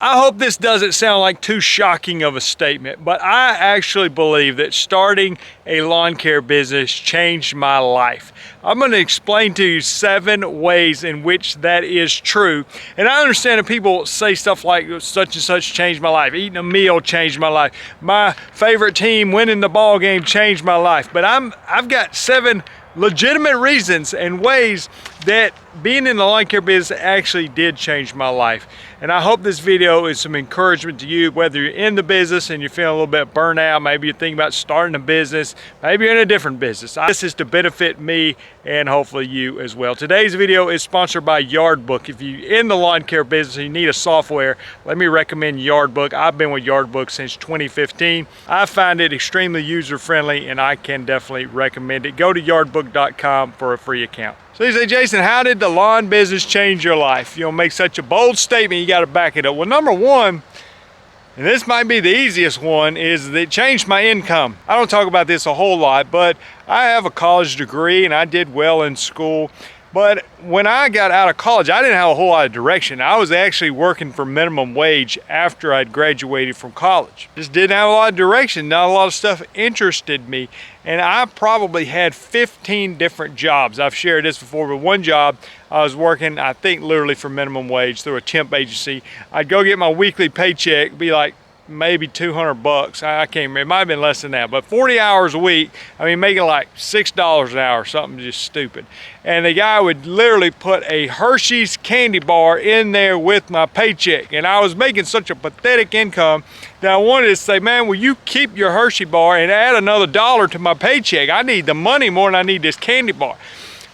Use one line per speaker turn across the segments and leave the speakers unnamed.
I hope this doesn't sound like too shocking of a statement, but I actually believe that starting a lawn care business changed my life. I'm going to explain to you 7 ways in which that is true. And I understand that people say stuff like such and such changed my life, eating a meal changed my life, my favorite team winning the ball game changed my life. But I've got 7 legitimate reasons and ways that being in the lawn care business actually did change my life. And I hope this video is some encouragement to you, whether you're in the business and you're feeling a little bit burnt out, maybe you're thinking about starting a business, maybe you're in a different business. This is to benefit me and hopefully you as well. Today's video is sponsored by Yardbook. If you're in the lawn care business and you need a software, let me recommend Yardbook. I've been with Yardbook since 2015. I find it extremely user-friendly and I can definitely recommend it. Go to yardbook.com for a free account. So you say, Jason, how did the lawn business change your life? You make such a bold statement, you got to back it up. Well, number one, and this might be the easiest one, is that it changed my income. I don't talk about this a whole lot, but I have a college degree and I did well in school. But when I got out of college, I didn't have a whole lot of direction. I was actually working for minimum wage after I'd graduated from college. Just didn't have a lot of direction. Not a lot of stuff interested me. And I probably had 15 different jobs. I've shared this before, but one job I was working, I think literally for minimum wage through a temp agency. I'd go get my weekly paycheck, be like, maybe 200 bucks. I can't remember, it might have been less than that, but 40 hours a week, I mean, making like $6 an hour, something just stupid. And the guy would literally put a Hershey's candy bar in there with my paycheck. And I was making such a pathetic income that I wanted to say, man, will you keep your Hershey bar and add another $1 to my paycheck? I need the money more than I need this candy bar.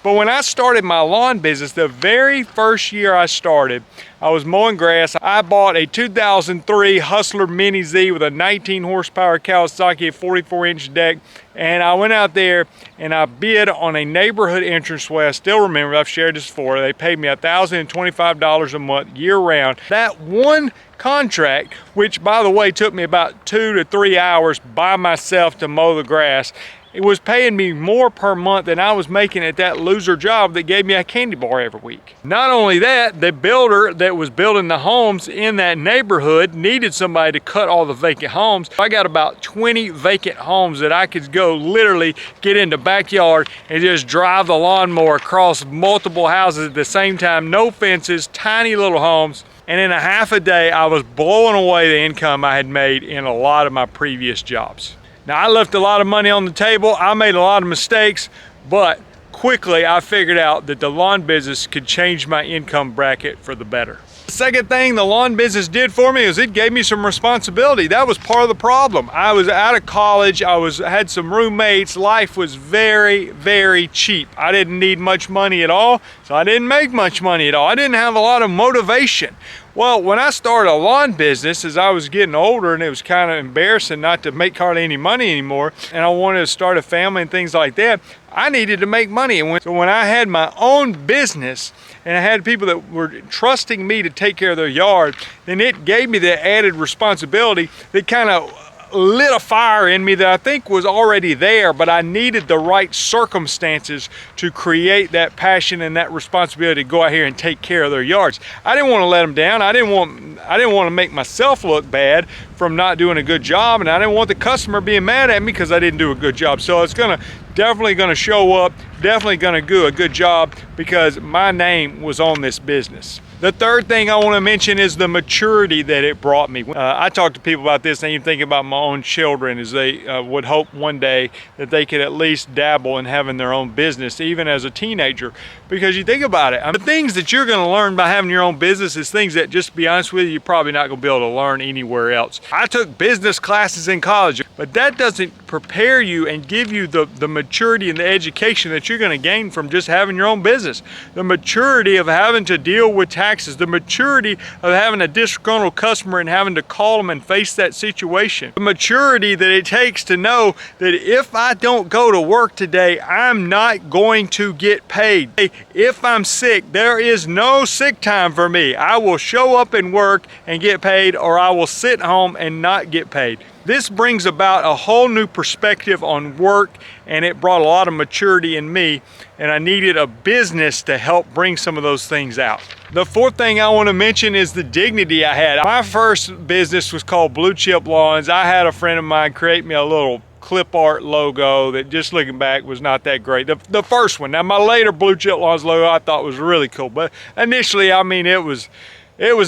But when I started my lawn business, the very first year I started, I was mowing grass. I bought a 2003 Hustler Mini Z with a 19 horsepower Kawasaki 44-inch deck. And I went out there and I bid on a neighborhood entranceway. I still remember, I've shared this before. They paid me $1,025 a month year round. That one contract, which by the way took me about 2 to 3 hours by myself to mow the grass, it was paying me more per month than I was making at that loser job that gave me a candy bar every week. Not only that, the builder that was building the homes in that neighborhood needed somebody to cut all the vacant homes. I got about 20 vacant homes that I could go literally get in the backyard and just drive the lawnmower across multiple houses at the same time, no fences, tiny little homes. And in a half a day, I was blowing away the income I had made in a lot of my previous jobs. Now, I left a lot of money on the table. I made a lot of mistakes, but quickly I figured out that the lawn business could change my income bracket for the better. The second thing the lawn business did for me is it gave me some responsibility. That was part of the problem. I was out of college. I had some roommates. Life was very, very cheap. I didn't need much money at all, so I didn't make much money at all. I didn't have a lot of motivation. Well, when I started a lawn business, as I was getting older and it was kind of embarrassing not to make hardly any money anymore, and I wanted to start a family and things like that, I needed to make money. And so when I had my own business and I had people that were trusting me to take care of their yard, then it gave me the added responsibility that kind of lit a fire in me that I think was already there, but I needed the right circumstances to create that passion and that responsibility to go out here and take care of their yards. I didn't want to let them down. I didn't want to make myself look bad from not doing a good job, and I didn't want the customer being mad at me because I didn't do a good job. So it's definitely gonna show up, definitely gonna do a good job because my name was on this business. The third thing I want to mention is the maturity that it brought me. I talk to people about this and even think about my own children as they would hope one day that they could at least dabble in having their own business, even as a teenager. Because you think about it, the things that you're going to learn by having your own business is things that, just to be honest with you, you're probably not going to be able to learn anywhere else. I took business classes in college, but that doesn't prepare you and give you the maturity and the education that you're going to gain from just having your own business. The maturity of having to deal with taxes, the maturity of having a disgruntled customer and having to call them and face that situation, the maturity that it takes to know that if I don't go to work today, I'm not going to get paid. If I'm sick, there is no sick time for me. I will show up and work and get paid, or I will sit home and not get paid. This brings about a whole new perspective on work, and it brought a lot of maturity in me, and I needed a business to help bring some of those things out. The fourth thing I want to mention is the dignity I had. My first business was called Blue Chip Lawns. I had a friend of mine create me a little clip art logo that, just looking back, was not that great. The first one. Now my later Blue Chip Lawns logo I thought was really cool, but initially, I mean, it was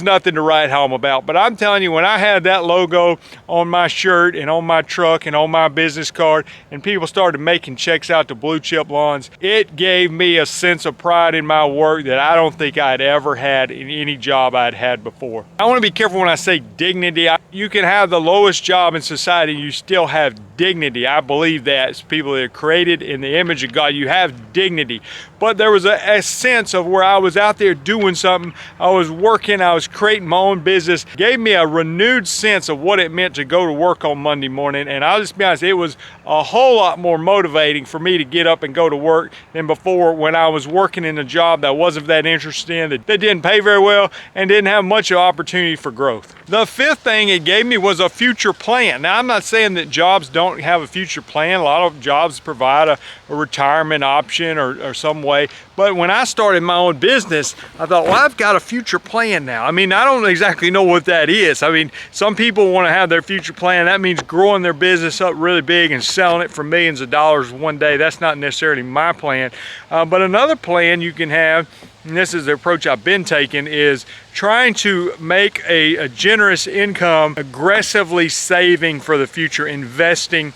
nothing to write home about. But I'm telling you, when I had that logo on my shirt and on my truck and on my business card, and people started making checks out to Blue Chip Lawns, it gave me a sense of pride in my work that I don't think I'd ever had in any job I'd had before. I want to be careful when I say dignity. You can have the lowest job in society, you still have dignity. I believe that as people that are created in the image of God, you have dignity. But there was a sense of where I was out there doing something, I was working, I was creating my own business. It gave me a renewed sense of what it meant to go to work on Monday morning. And I'll just be honest, it was a whole lot more motivating for me to get up and go to work than before, when I was working in a job that I wasn't that interested in, that didn't pay very well and didn't have much opportunity for growth. The fifth thing it gave me was a future plan. Now, I'm not saying that jobs don't have a future plan. A lot of jobs provide a retirement option or some way. But when I started my own business, I thought, well, I've got a future plan now. I mean, I don't exactly know what that is. I mean, some people want to have their future plan. That means growing their business up really big and selling it for millions of dollars one day. That's not necessarily my plan. But another plan you can have, and this is the approach I've been taking, is trying to make a generous income, aggressively saving for the future, investing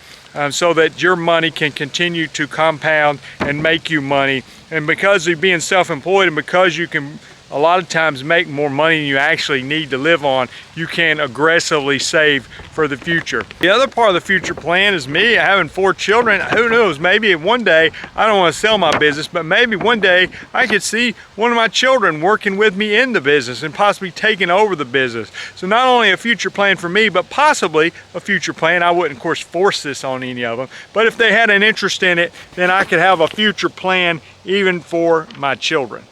so that your money can continue to compound and make you money. And because of being self-employed, and because you can a lot of times make more money than you actually need to live on, you can aggressively save for the future. The other part of the future plan is me having 4 children. Who knows, maybe one day, I don't want to sell my business, but maybe one day I could see one of my children working with me in the business and possibly taking over the business. So not only a future plan for me, but possibly a future plan. I wouldn't, of course, force this on any of them, but if they had an interest in it, then I could have a future plan even for my children.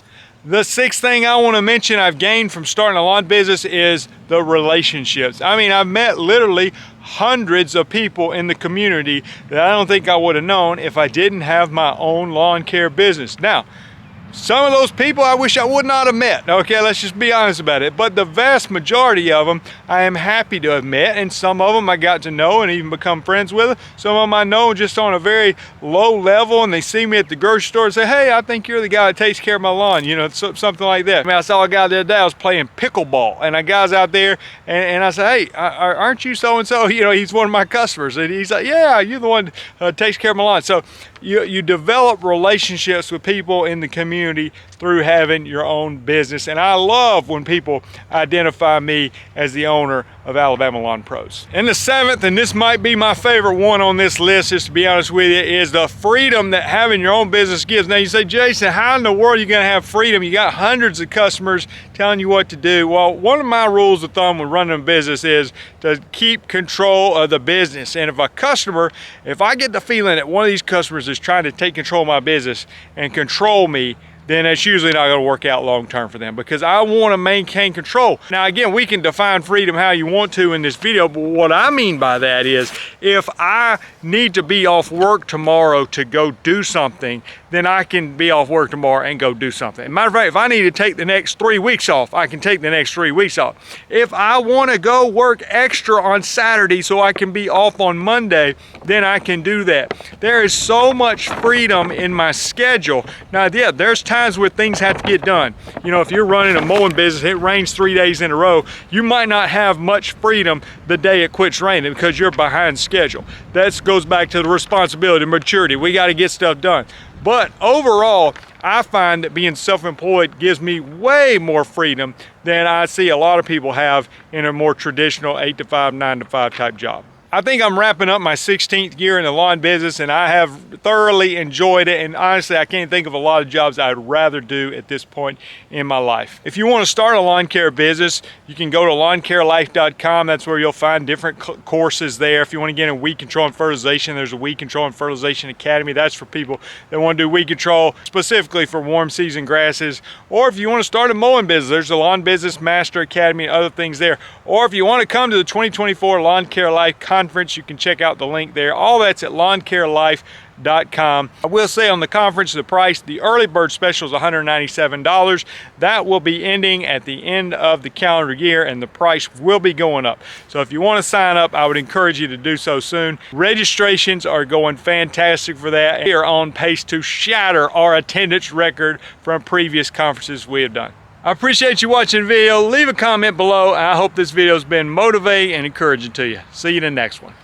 The sixth thing I want to mention I've gained from starting a lawn business is the relationships. I mean, I've met literally hundreds of people in the community that I don't think I would have known if I didn't have my own lawn care business. Now, some of those people I wish I would not have met. Okay, let's just be honest about it. But the vast majority of them I am happy to have met, and some of them I got to know and even become friends with. Some of them I know just on a very low level, and they see me at the grocery store and say, hey, I think you're the guy that takes care of my lawn, you know, something like that. I mean, I saw a guy the other day, I was playing pickleball, and a guy's out there, and I said, hey, aren't you so-and-so? You know, he's one of my customers. And he's like, yeah, you're the one that takes care of my lawn. So you develop relationships with people in the community through having your own business. And I love when people identify me as the owner of Alabama Lawn Pros. And the seventh, and this might be my favorite one on this list, just to be honest with you, is the freedom that having your own business gives. Now you say, Jason, how in the world are you going to have freedom? You got hundreds of customers telling you what to do. Well, one of my rules of thumb when running a business is to keep control of the business. And if I get the feeling that one of these customers is trying to take control of my business and control me, then it's usually not going to work out long term for them, because I want to maintain control. Now again, we can define freedom how you want to in this video, but what I mean by that is, if I need to be off work tomorrow to go do something, then I can be off work tomorrow and go do something. Matter of fact, if I need to take the next 3 weeks off, I can take the next 3 weeks off. If I want to go work extra on Saturday so I can be off on Monday, then I can do that. There is so much freedom in my schedule. Now, yeah, there's times where things have to get done. You know, if you're running a mowing business, it rains 3 days in a row, you might not have much freedom the day it quits raining because you're behind schedule. That goes back to the responsibility, maturity. We got to get stuff done. But overall, I find that being self-employed gives me way more freedom than I see a lot of people have in a more traditional 8 to 5, 9 to 5 type job. I think I'm wrapping up my 16th year in the lawn business, and I have thoroughly enjoyed it. And honestly, I can't think of a lot of jobs I'd rather do at this point in my life. If you want to start a lawn care business, you can go to lawncarelife.com. That's where you'll find different courses there. If you want to get in weed control and fertilization, there's a Weed Control and Fertilization Academy. That's for people that want to do weed control specifically for warm season grasses. Or if you want to start a mowing business, there's the Lawn Business Master Academy and other things there. Or if you want to come to the 2024 Lawn Care Life Conference, conference, you can check out the link there. All that's at lawncarelife.com. I will say on the conference, the price, the early bird special is $197. That will be ending at the end of the calendar year, and the price will be going up. So if you want to sign up, I would encourage you to do so soon. Registrations are going fantastic for that. We are on pace to shatter our attendance record from previous conferences we have done. I appreciate you watching the video. Leave a comment below. I hope this video has been motivating and encouraging to you. See you in the next one.